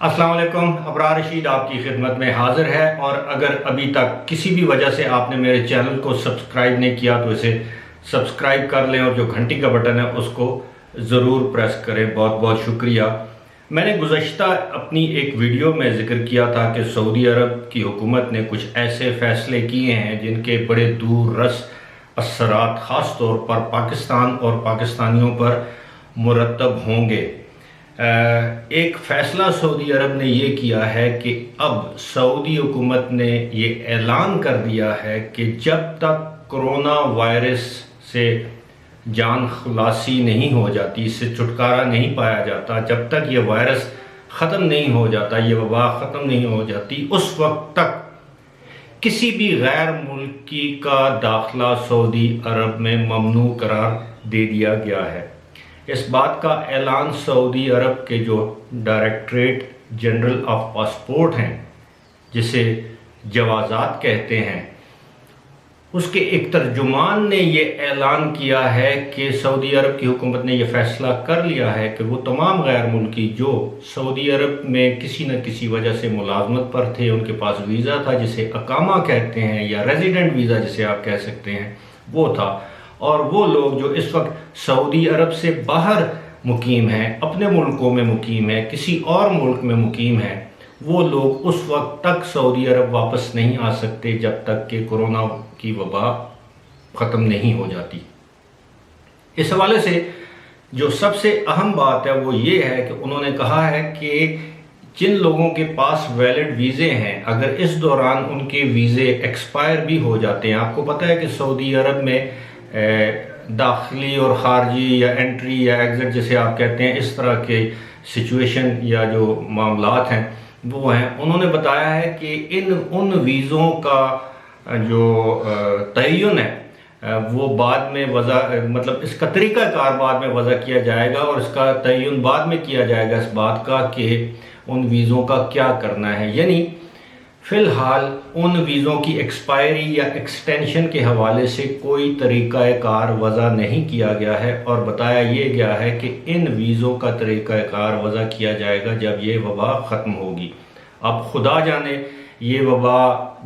अस्सलाम वालेकुम। अबरार रशीद आपकी खिदमत में हाजिर है। और अगर अभी तक किसी भी वजह से आपने मेरे चैनल को सब्सक्राइब नहीं किया तो इसे सब्सक्राइब कर लें और जो घंटी का बटन है उसको ज़रूर प्रेस करें। बहुत बहुत शुक्रिया। मैंने गुज़श्ता अपनी एक वीडियो में ज़िक्र किया था कि सऊदी अरब की हुकूमत ने कुछ ऐसे फ़ैसले किए हैं जिनके बड़े दूर रस असरात ख़ास तौर पर पाकिस्तान और पाकिस्तानियों पर मुरतब होंगे। एक फ़ैसला सऊदी अरब ने ये किया है कि अब सऊदी हुकूमत ने ये ऐलान कर दिया है कि जब तक कोरोना वायरस से जान खलासी नहीं हो जाती, इससे छुटकारा नहीं पाया जाता, जब तक ये वायरस ख़त्म नहीं हो जाता, ये वबा ख़त्म नहीं हो जाती, उस वक्त तक किसी भी गैर मुल्की का दाखिला सऊदी अरब में ममनू करार दे दिया गया है। इस बात का ऐलान सऊदी अरब के जो डायरेक्टरेट जनरल ऑफ पासपोर्ट हैं, जिसे जवाज़ात कहते हैं, उसके एक तर्जुमान ने ये ऐलान किया है कि सऊदी अरब की हुकूमत ने यह फ़ैसला कर लिया है कि वो तमाम गैर मुल्की जो सऊदी अरब में किसी न किसी वजह से मुलाजमत पर थे, उनके पास वीज़ा था जिसे अकामा कहते हैं या रेजिडेंट वीज़ा जिसे आप कह सकते हैं, वो था, और वो लोग जो इस वक्त सऊदी अरब से बाहर मुकीम हैं, अपने मुल्कों में मुकीम है, किसी और मुल्क में मुकीम है, वो लोग उस वक्त तक सऊदी अरब वापस नहीं आ सकते जब तक कि कोरोना की वबा ख़त्म नहीं हो जाती। इस हवाले से जो सबसे अहम बात है वो ये है कि उन्होंने कहा है कि जिन लोगों के पास वैलिड वीज़े हैं, अगर इस दौरान उनके वीज़े एक्सपायर भी हो जाते हैं, आपको पता है कि सऊदी अरब में दाखिली और ख़ारजी या एंट्री या एग्ज़िट जिसे आप कहते हैं, इस तरह के सिचुएशन या जो मामलात हैं वो हैं। उन्होंने बताया है कि उन वीज़ों का जो तयन है वो बाद में मतलब इसका तरीक़ाकार बाद में वज़ा किया जाएगा और इसका तयन बाद में किया जाएगा इस बात का कि उन वीज़ों का क्या करना है। यानी फ़िलहाल उन वीज़ों की एक्सपायरी या एक्सटेंशन के हवाले से कोई तरीक़ाकार वज़ा नहीं किया गया है और बताया ये गया है कि इन वीज़ों का तरीक़ाकार वज़ा किया जाएगा जब ये वबा ख़त्म होगी। अब खुदा जाने ये वबा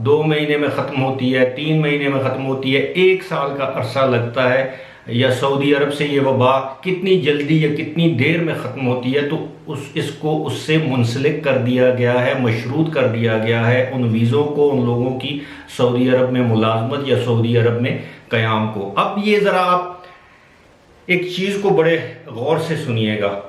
2 महीने में ख़त्म होती है, 3 महीने में ख़त्म होती है, 1 साल का अरसा लगता है, या सऊदी अरब से ये वबा कितनी जल्दी या कितनी देर में ख़त्म होती है, तो इसको उससे मुंसलिक कर दिया गया है, मशरूत कर दिया गया है उन वीज़ों को, उन लोगों की सऊदी अरब में मुलाजमत या सऊदी अरब में क़याम को। अब ये ज़रा आप एक चीज़ को बड़े गौर से सुनिएगा।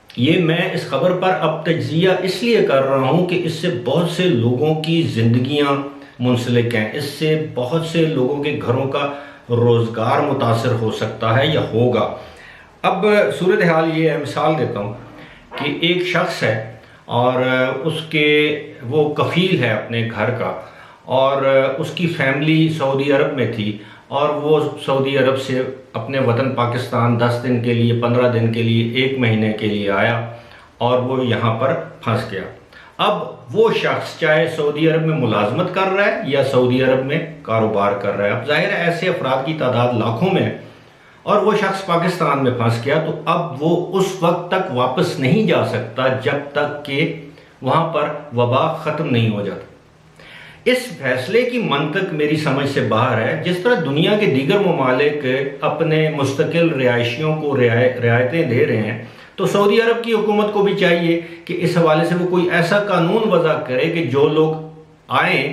ये मैं इस ख़बर पर अब तज्ज़िया इसलिए कर रहा हूँ कि इससे बहुत से लोगों की ज़िंदगियाँ मुंसलिक हैं, इससे बहुत से लोगों के घरों का रोज़गार मुतासर हो सकता है या होगा। अब सूरत हाल ये है, मिसाल देता हूँ कि एक शख्स है और वो कफ़ील है अपने घर का, और उसकी फ़ैमिली सऊदी अरब में थी और वो सऊदी अरब से अपने वतन पाकिस्तान 10 दिन के लिए, 15 दिन के लिए, 1 महीने के लिए आया और वो यहाँ पर फंस गया। अब वो शख्स चाहे सऊदी अरब में मुलाजमत कर रहा है या सऊदी अरब में कारोबार कर रहा है, अब जाहिर है ऐसे अफराद की तादाद लाखों में है, और वो शख्स पाकिस्तान में फंस गया, तो अब वो उस वक्त तक वापस नहीं जा सकता जब तक कि वहाँ पर वबा ख़त्म नहीं हो जाता। इस फैसले की मंतक मेरी समझ से बाहर है। जिस तरह दुनिया के दीगर ममालिक अपने मुस्तकिल रिहायशियों को रियायतें दे रहे हैं, तो सऊदी अरब की हुकूमत को भी चाहिए कि इस हवाले से वो कोई ऐसा कानून वज़ा करे कि जो लोग आएँ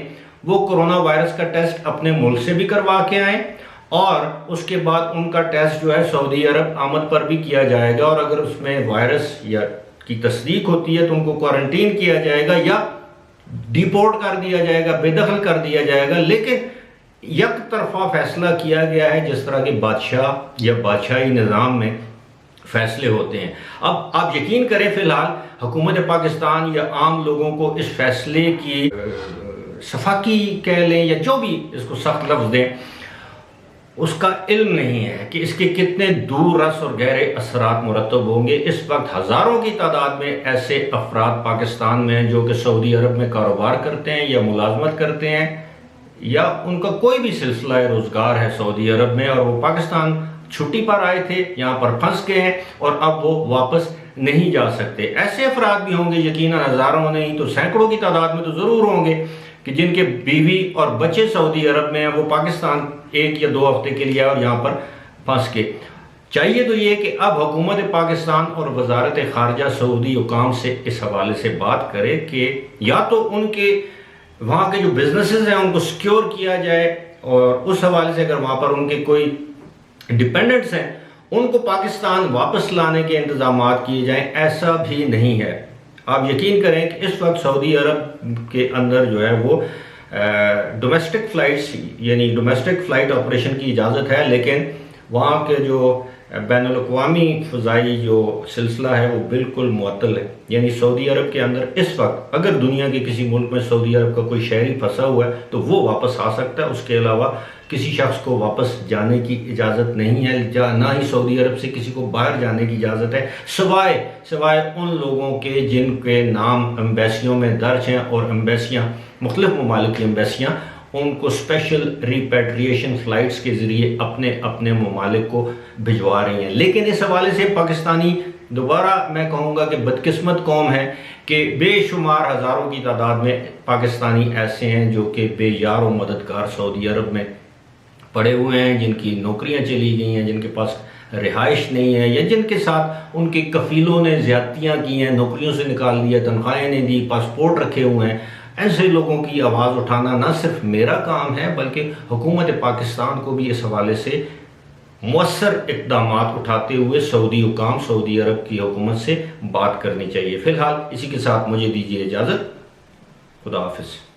वो कोरोना वायरस का टेस्ट अपने मुल्क से भी करवा के आएँ, और उसके बाद उनका टेस्ट जो है सऊदी अरब आमद पर भी किया जाएगा, और अगर उसमें वायरस या की तस्दीक होती है तो उनको क्वारंटीन किया जाएगा या डिपोर्ट कर दिया जाएगा, बेदखल कर दिया जाएगा। लेकिन एक तरफा फैसला किया गया है जिस तरह के बादशाह या बादशाही निज़ाम में फ़ैसले होते हैं। अब आप यकीन करें, फ़िलहाल हुकूमत पाकिस्तान या आम लोगों को इस फैसले की सफाकी कह लें या जो भी इसको सख्त लफ्ज़ दें, उसका इल्म नहीं है कि इसके कितने दूर रस और गहरे असरात मुरतब होंगे। इस वक्त हज़ारों की तादाद में ऐसे अफराद पाकिस्तान में हैं जो कि सऊदी अरब में कारोबार करते हैं या मुलाजमत करते हैं या उनका कोई भी सिलसिला रोज़गार है सऊदी अरब में, और वो पाकिस्तान छुट्टी पर आए थे, यहाँ पर फंस गए हैं और अब वो वापस नहीं जा सकते। ऐसे अफराद भी होंगे, यकीनन हज़ारों नहीं तो सैकड़ों की तादाद में तो ज़रूर होंगे कि जिनके बीवी और बच्चे सऊदी अरब में हैं, वो पाकिस्तान 1 या 2 हफ्ते के लिए और यहाँ पर फंस के। चाहिए तो ये कि अब हुकूमत पाकिस्तान और वजारत खारजा सऊदी हुकाम से इस हवाले से बात करे कि या तो उनके वहाँ के जो बिजनेसेस हैं उनको सिक्योर किया जाए, और उस हवाले से अगर वहाँ पर उनके कोई डिपेंडेंट्स हैं उनको पाकिस्तान वापस लाने के इंतजाम किए जाएं। ऐसा भी नहीं है। आप यकीन करें कि इस वक्त सऊदी अरब के अंदर जो है वो डोमेस्टिक फ़्लाइट्स यानी डोमेस्टिक फ़्लाइट ऑपरेशन की इजाज़त है, लेकिन वहाँ के जो बैनुल-अक़वामी फ़ज़ाई जो सिलसिला है वो बिल्कुल मुअत्तल है। यानी सऊदी अरब के अंदर इस वक्त अगर दुनिया के किसी मुल्क में सऊदी अरब का कोई शहरी फंसा हुआ है तो वो वापस आ सकता है, उसके अलावा किसी शख्स को वापस जाने की इजाज़त नहीं है, ना ही सऊदी अरब से किसी को बाहर जाने की इजाज़त है, सिवाय उन लोगों के जिनके नाम एम्बेसियों में दर्ज हैं, और एम्बेसियाँ मुख्तलिफ ममालिक की एम्बेसियाँ उनको स्पेशल रिपैट्रिएशन फ़्लाइट्स के ज़रिए अपने अपने ममालिक को भिजवा रही हैं। लेकिन इस हवाले से पाकिस्तानी, दोबारा मैं कहूँगा कि बदकिस्मत कौम है कि बेशुमार हज़ारों की तादाद में पाकिस्तानी ऐसे हैं जो कि बेयार व मददगार सऊदी अरब में पड़े हुए हैं, जिनकी नौकरियां चली गई हैं, जिनके पास रिहाइश नहीं है, या जिनके साथ उनके कफ़ीलों ने ज़्यादतियाँ की हैं, नौकरियों से निकाल दिया, तनख्वाहें नहीं दी, पासपोर्ट रखे हुए हैं। ऐसे लोगों की आवाज़ उठाना ना सिर्फ मेरा काम है बल्कि हुकूमत पाकिस्तान को भी इस हवाले से मुअस्सर इक़दामात उठाते हुए सऊदी हुकाम, सऊदी अरब की हुकूमत से बात करनी चाहिए। फ़िलहाल इसी के साथ मुझे दीजिए इजाज़त। खुदा हाफ़िज़।